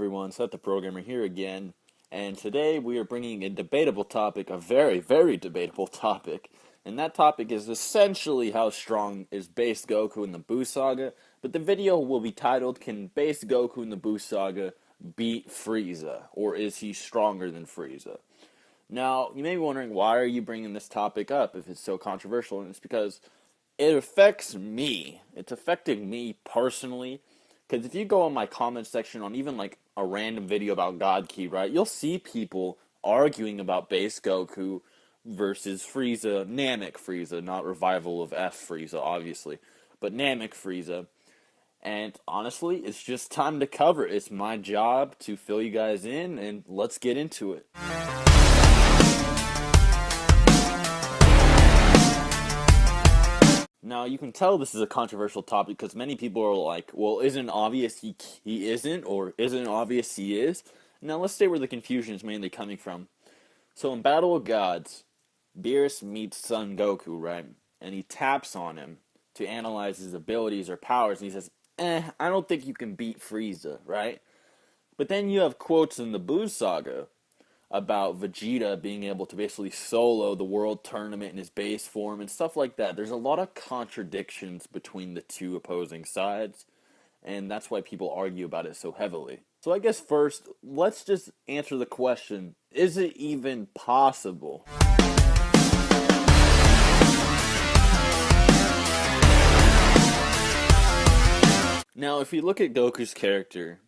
everyone, Seth the Programmer here again, and today we are bringing a debatable topic, a very, very debatable topic, and that topic is essentially how strong is base Goku in the Buu Saga, but the video will be titled, Can base Goku in the Buu Saga beat Frieza, or is he stronger than Frieza? Now, you may be wondering, why are you bringing this topic up if it's so controversial, and it's because it affects me. It's affecting me personally. Because if you go in my comment section on even like a random video about God Key, right, you'll see people arguing about base Goku versus Frieza, Namek Frieza, not Revival of F Frieza, obviously, but Namek Frieza. And honestly, it's just time to cover it. It's my job to fill you guys in, and let's get into it. Now, you can tell this is a controversial topic because many people are like, well, isn't it obvious he isn't, or isn't it obvious he is? Now, let's say where the confusion is mainly coming from. So, in Battle of Gods, Beerus meets Son Goku, right? And he taps on him to analyze his abilities or powers, and he says, I don't think you can beat Frieza, right? But then you have quotes in the Buu Saga about Vegeta being able to basically solo the world tournament in his base form and stuff like that. There's a lot of contradictions between the two opposing sides, and that's why people argue about it so heavily. So I guess first, let's just answer the question, is it even possible? Now, if you look at Goku's character,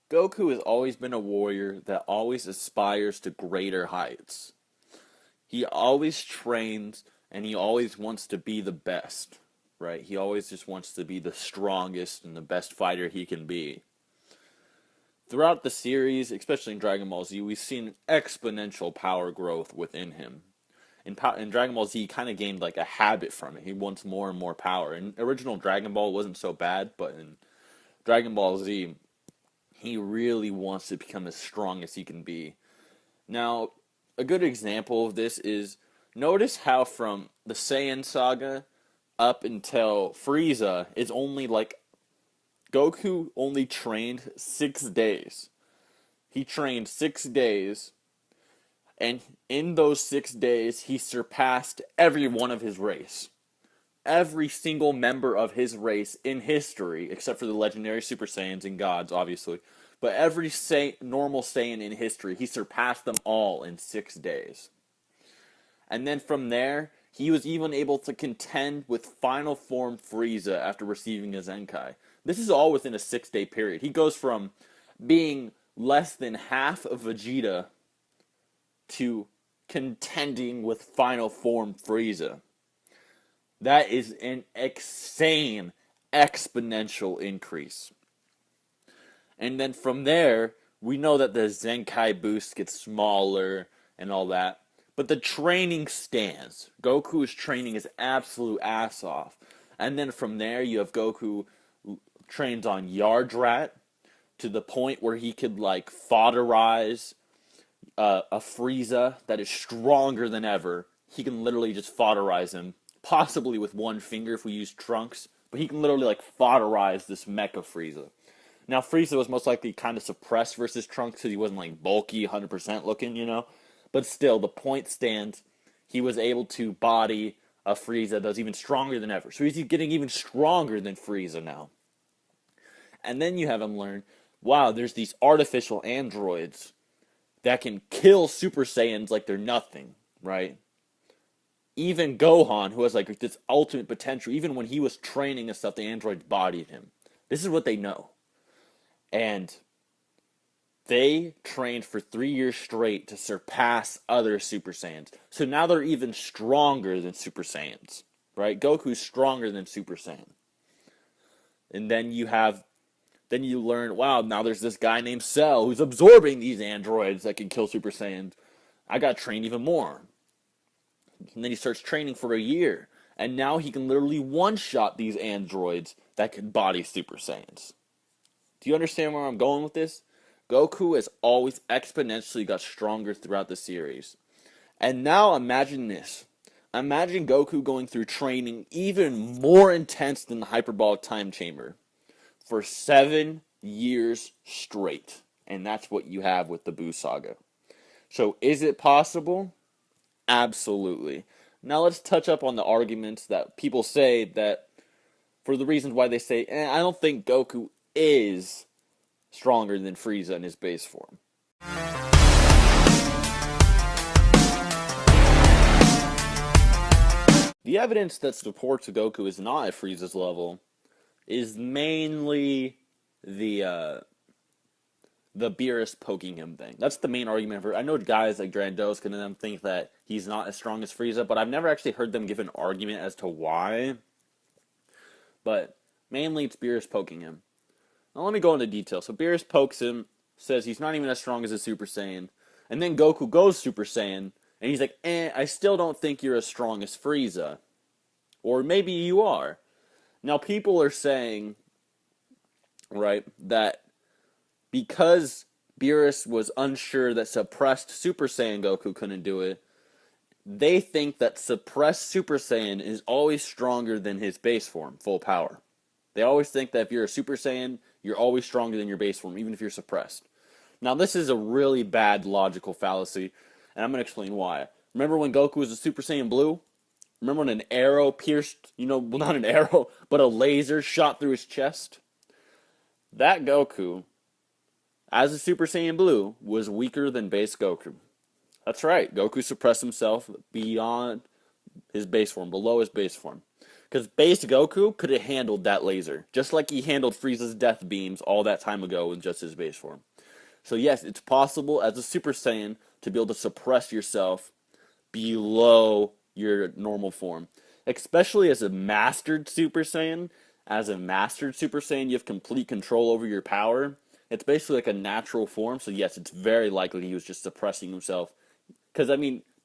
Goku has always been a warrior that always aspires to greater heights. He always trains, and he always wants to be the best, right? He always just wants to be the strongest and the best fighter he can be. Throughout the series, especially in Dragon Ball Z, we've seen exponential power growth within him. In Dragon Ball Z, he kind of gained like a habit from it. He wants more and more power. In original Dragon Ball, it wasn't so bad, but in Dragon Ball Z, he really wants to become as strong as he can be. Now, a good example of this is, notice how from the Saiyan saga up until Frieza, it's only like, Goku only trained 6 days. He trained 6 days, and in those 6 days, he surpassed every one of his race. Every single member of his race in history, except for the legendary Super Saiyans and gods, obviously, but every normal Saiyan in history, he surpassed them all in 6 days. And then from there, he was even able to contend with Final Form Frieza after receiving a Zenkai. This is all within a 6-day period. He goes from being less than half of Vegeta to contending with Final Form Frieza. That is an insane exponential increase. And then from there, we know that the Zenkai boost gets smaller and all that. But the training stands. Goku is training his absolute ass off. And then from there, you have Goku trains on Yardrat to the point where he could like foderize a Frieza that is stronger than ever. He can literally just foderize him. Possibly with one finger if we use Trunks, but he can literally like foderize this Mecha Frieza. Now Frieza was most likely kind of suppressed versus Trunks because he wasn't like bulky, 100% looking, you know. But still, the point stands. He was able to body a Frieza that's even stronger than ever. So he's getting even stronger than Frieza now. And then you have him learn, wow, there's these artificial androids that can kill Super Saiyans like they're nothing, right? Even Gohan, who has like this ultimate potential, even when he was training and stuff, the androids bodied him. This is what they know. And they trained for 3 years straight to surpass other Super Saiyans. So now they're even stronger than Super Saiyans, right? Goku's stronger than Super Saiyan. And then you learn, wow, now there's this guy named Cell who's absorbing these androids that can kill Super Saiyans. I got trained even more. And then he starts training for a year. And now he can literally one-shot these androids that can body Super Saiyans. Do you understand where I'm going with this? Goku has always exponentially got stronger throughout the series. And now imagine this. Imagine Goku going through training even more intense than the Hyperbolic Time Chamber for 7 years straight. and that's what you have with the Buu Saga. So is it possible? Absolutely. Now let's touch up on the arguments that people say that for the reasons why they say, I don't think Goku is stronger than Frieza in his base form. The evidence that supports Goku is not at Frieza's level is mainly the Beerus poking him thing. That's the main argument for. I know guys like Drandos and them think that he's not as strong as Frieza, but I've never actually heard them give an argument as to why. But mainly it's Beerus poking him. Now let me go into detail. So Beerus pokes him, says he's not even as strong as a Super Saiyan, and then Goku goes Super Saiyan, and he's like, I still don't think you're as strong as Frieza. Or maybe you are. Now people are saying, right, that because Beerus was unsure that suppressed Super Saiyan Goku couldn't do it, they think that suppressed Super Saiyan is always stronger than his base form, full power. They always think that if you're a Super Saiyan, you're always stronger than your base form, even if you're suppressed. Now, this is a really bad logical fallacy, and I'm going to explain why. Remember when Goku was a Super Saiyan Blue? Remember when an arrow pierced, well, not an arrow, but a laser shot through his chest? That Goku, as a Super Saiyan Blue, was weaker than base Goku. That's right, Goku suppressed himself beyond his base form, below his base form. Because base Goku could have handled that laser, just like he handled Frieza's death beams all that time ago with just his base form. So yes, it's possible as a Super Saiyan to be able to suppress yourself below your normal form. Especially as a mastered Super Saiyan. As a mastered Super Saiyan, you have complete control over your power. It's basically like a natural form, so yes, it's very likely he was just suppressing himself. Because,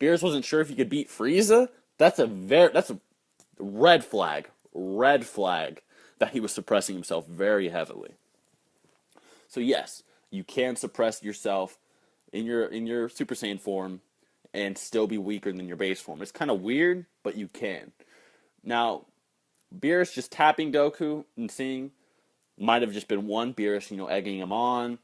Beerus wasn't sure if he could beat Frieza. That's a red flag that he was suppressing himself very heavily. So yes, you can suppress yourself in your Super Saiyan form and still be weaker than your base form. It's kind of weird, but you can. Now, Beerus just tapping Goku and seeing might have just been one, Beerus, egging him on.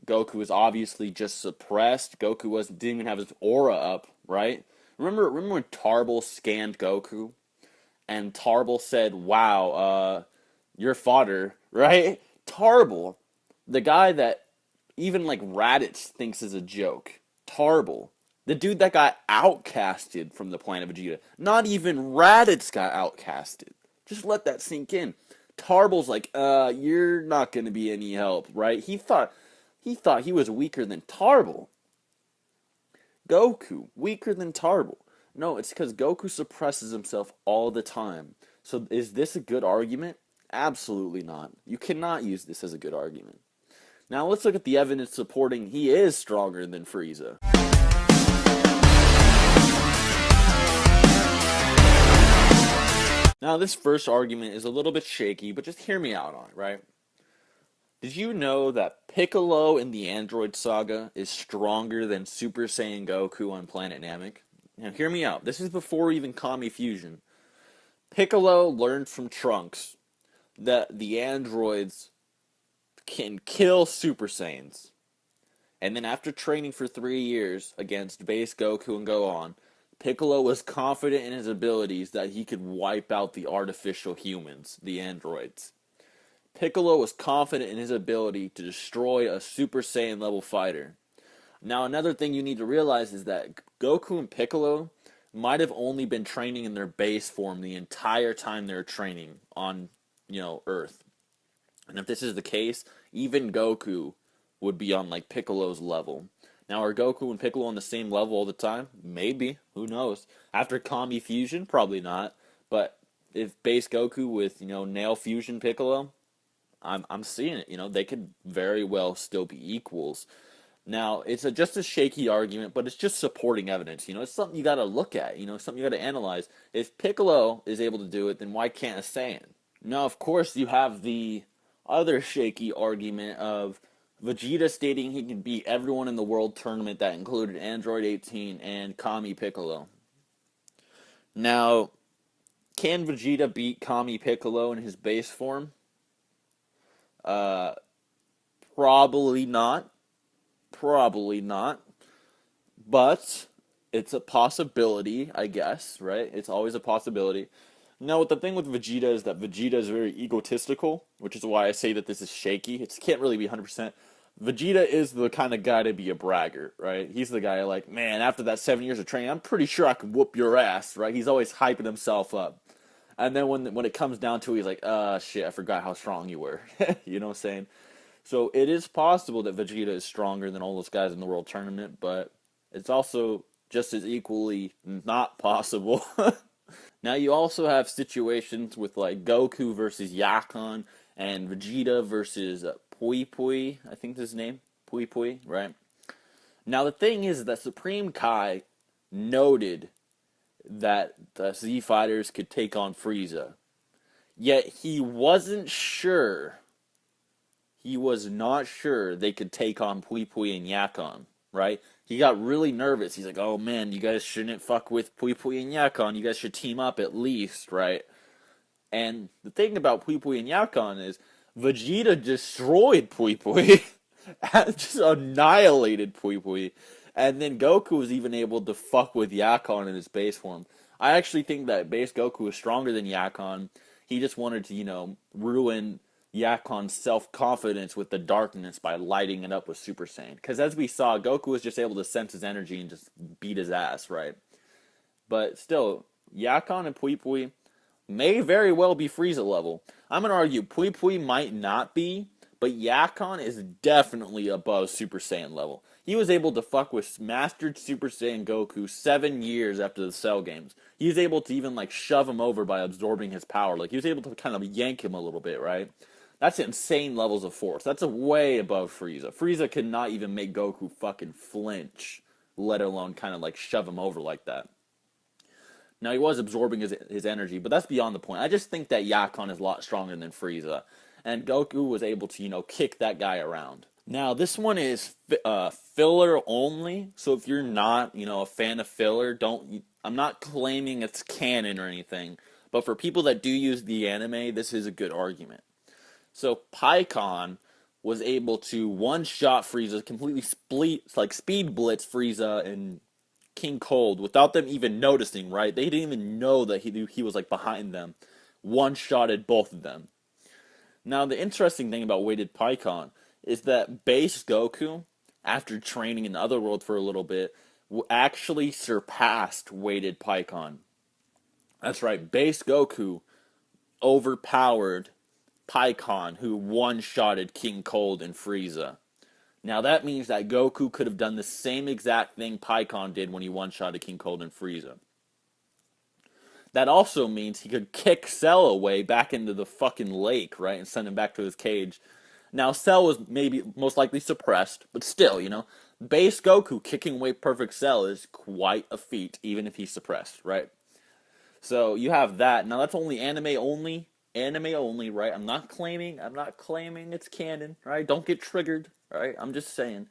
Goku was obviously just suppressed. Goku didn't even have his aura up, right? Remember when Tarble scanned Goku? And Tarble said, wow, you're fodder, right? Tarble, the guy that even Raditz thinks is a joke. Tarble, the dude that got outcasted from the planet Vegeta. Not even Raditz got outcasted. Just let that sink in. Tarble's like, you're not going to be any help, right? He thought he was weaker than Tarble. Goku, weaker than Tarble. No, it's because Goku suppresses himself all the time. So is this a good argument? Absolutely not. You cannot use this as a good argument. Now let's look at the evidence supporting he is stronger than Frieza. Now this first argument is a little bit shaky, but just hear me out on it, right? Did you know that Piccolo in the Android Saga is stronger than Super Saiyan Goku on planet Namek? Now hear me out. This is before even Kami Fusion. Piccolo learned from Trunks that the androids can kill Super Saiyans. And then after training for 3 years against base Goku and Gohan, Piccolo was confident in his abilities that he could wipe out the artificial humans, the androids. Piccolo was confident in his ability to destroy a Super Saiyan level fighter. Now another thing you need to realize is that Goku and Piccolo might have only been training in their base form the entire time they were training on, Earth. And if this is the case, even Goku would be on Piccolo's level. Now, are Goku and Piccolo on the same level all the time? Maybe. Who knows? After Kami Fusion, probably not. But if base Goku with, Nail Fusion Piccolo, I'm seeing it. They could very well still be equals. Now, it's just a shaky argument, but it's just supporting evidence. It's something you got to look at. Something you got to analyze. If Piccolo is able to do it, then why can't a Saiyan? Now, of course, you have the other shaky argument of Vegeta stating he can beat everyone in the World Tournament that included Android 18 and Kami Piccolo. Now, can Vegeta beat Kami Piccolo in his base form? Probably not. Probably not. But it's a possibility, I guess, right? It's always a possibility. Now, the thing with Vegeta is that Vegeta is very egotistical, which is why I say that this is shaky. It can't really be 100%. Vegeta is the kind of guy to be a braggart, right? He's the guy like, man, after that 7 years of training, I'm pretty sure I could whoop your ass, right? He's always hyping himself up. And then when it comes down to it, he's like, shit, I forgot how strong you were. You know what I'm saying? So it is possible that Vegeta is stronger than all those guys in the World Tournament, but it's also just as equally not possible. Now you also have situations with like Goku versus Yakon and Vegeta versus Pui Pui, I think that's his name, Pui Pui, right? Now the thing is that Supreme Kai noted that the Z Fighters could take on Frieza, yet he wasn't sure. He was not sure they could take on Pui Pui and Yakon, right? He got really nervous. He's like, oh man, you guys shouldn't fuck with Pui Pui and Yakon. You guys should team up at least, right? And the thing about Pui Pui and Yakon is Vegeta destroyed Pui Pui, just annihilated Pui Pui, and then Goku was even able to fuck with Yakon in his base form. I actually think that base Goku is stronger than Yakon. He just wanted to, ruin Yakon's self-confidence with the darkness by lighting it up with Super Saiyan. Because as we saw, Goku was just able to sense his energy and just beat his ass, right? But still, Yakon and Pui Pui may very well be Frieza level. I'm going to argue Pui Pui might not be, but Yakon is definitely above Super Saiyan level. He was able to fuck with Mastered Super Saiyan Goku 7 years after the Cell games. He was able to even shove him over by absorbing his power. He was able to kind of yank him a little bit, right? That's insane levels of force. That's way above Frieza. Frieza could not even make Goku fucking flinch, let alone kind of shove him over like that. Now, he was absorbing his energy, but that's beyond the point. I just think that Yakon is a lot stronger than Frieza. And Goku was able to, kick that guy around. Now, this one is filler only. So if you're not, a fan of filler, I'm not claiming it's canon or anything. But for people that do use the anime, this is a good argument. So Pikkon was able to one-shot Frieza, completely speed blitz Frieza and King Cold without them even noticing, right? They didn't even know that he was behind them. One-shotted both of them. Now, the interesting thing about weighted Pikkon is that base Goku, after training in Otherworld for a little bit, actually surpassed weighted Pikkon. That's right, base Goku overpowered Pikkon, who one-shotted King Cold and Frieza. Now that means that Goku could have done the same exact thing Pikkon did when he one-shotted King Cold and Frieza. That also means he could kick Cell away back into the fucking lake, right, and send him back to his cage. Now Cell was most likely suppressed, but still, base Goku kicking away Perfect Cell is quite a feat, even if he's suppressed, right? So you have that. Now that's only anime only, right? I'm not claiming it's canon, right? Don't get triggered, right? I'm just saying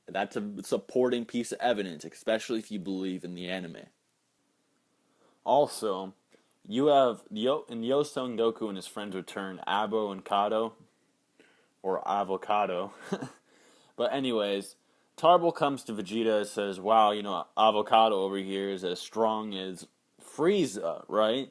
that's a supporting piece of evidence, especially if you believe in the anime. Also, you have in Yosun Goku and his friends return Abo and Kado, or Avocado. But anyways, Tarble comes to Vegeta and says, wow, Avocado over here is as strong as Frieza, right?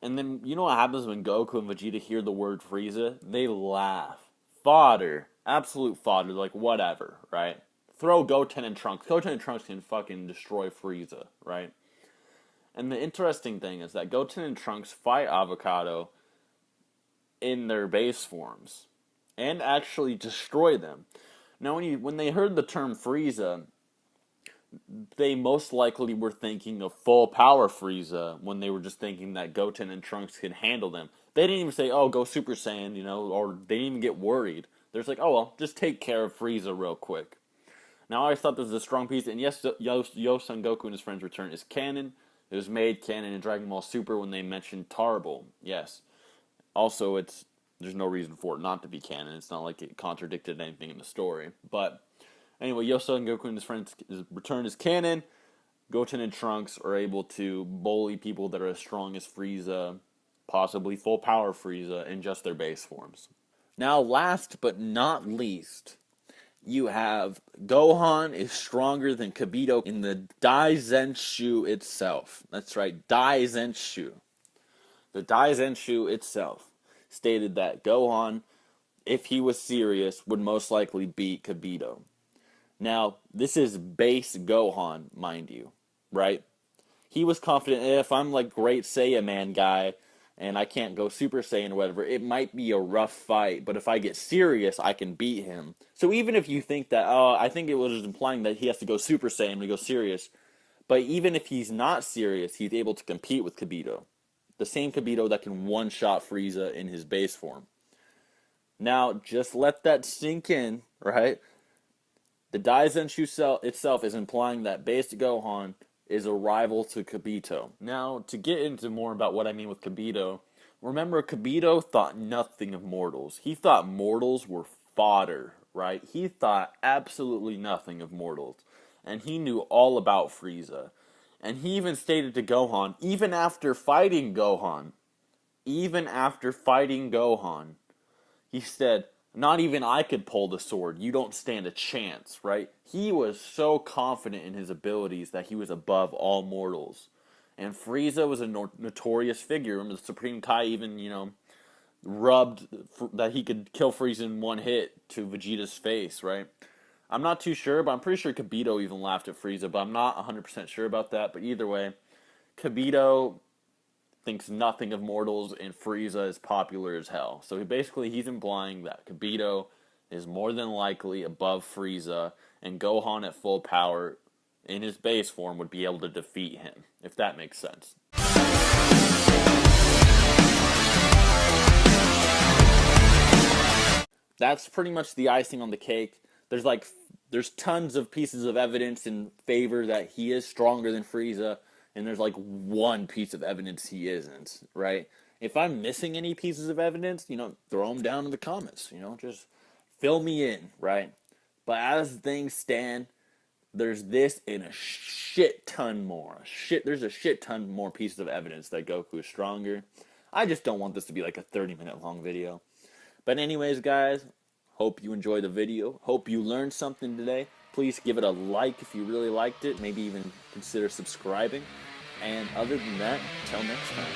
And then, you know what happens when Goku and Vegeta hear the word Frieza? They laugh. Fodder. Absolute fodder. Whatever, right? Throw Goten and Trunks. Goten and Trunks can fucking destroy Frieza, right? And the interesting thing is that Goten and Trunks fight Avocado in their base forms. And actually destroy them. Now, when they heard the term Frieza, they most likely were thinking of full power Frieza when they were just thinking that Goten and Trunks could handle them. They didn't even say, oh, go Super Saiyan, or they didn't even get worried. They're just like, oh, well, just take care of Frieza real quick. Now, I always thought this was a strong piece, and yes, Yosun Goku and his friends return is canon. It was made canon in Dragon Ball Super when they mentioned Tarble. Yes. Also, there's no reason for it not to be canon. It's not like it contradicted anything in the story. But anyway, Yosun Goku and his friends return as canon. Goten and Trunks are able to bully people that are as strong as Frieza, possibly full power Frieza, in just their base forms. Now, last but not least, you have Gohan is stronger than Kibito in the Daizenshu itself. That's right, Daizenshu. The Daizenshu itself stated that Gohan, if he was serious, would most likely beat Kibito. Now, this is base Gohan, mind you, right? He was confident, if I'm like Great Saiyan Man guy, and I can't go Super Saiyan or whatever, it might be a rough fight, but if I get serious, I can beat him. So even if you think that, I think it was implying that he has to go Super Saiyan to go serious, but even if he's not serious, he's able to compete with Kibito. The same Kibito that can one-shot Frieza in his base form. Now, just let that sink in, right? The Daizenshu itself is implying that base Gohan is a rival to Kibito. Now, to get into more about what I mean with Kibito, remember Kibito thought nothing of mortals. He thought mortals were fodder, right? He thought absolutely nothing of mortals. And he knew all about Frieza. And he even stated to Gohan, even after fighting Gohan, he said, not even I could pull the sword. You don't stand a chance, right? He was so confident in his abilities that he was above all mortals. And Frieza was a notorious figure. And the Supreme Kai even, rubbed that he could kill Frieza in one hit to Vegeta's face, right? I'm not too sure, but I'm pretty sure Kibito even laughed at Frieza, but I'm not 100% sure about that. But either way, Kibito thinks nothing of mortals, and Frieza is popular as hell. So he's implying that Kibito is more than likely above Frieza, and Gohan at full power in his base form would be able to defeat him, if that makes sense. That's pretty much the icing on the cake. There's tons of pieces of evidence in favor that he is stronger than Frieza, and there's like one piece of evidence he isn't, right? If I'm missing any pieces of evidence, throw them down in the comments, just fill me in, right? But as things stand, there's this and a shit ton more. There's a shit ton more pieces of evidence that Goku is stronger. I just don't want this to be like a 30-minute long video. But anyways, guys, hope you enjoyed the video. Hope you learned something today. Please give it a like if you really liked it. Maybe even consider subscribing. And other than that, until next time.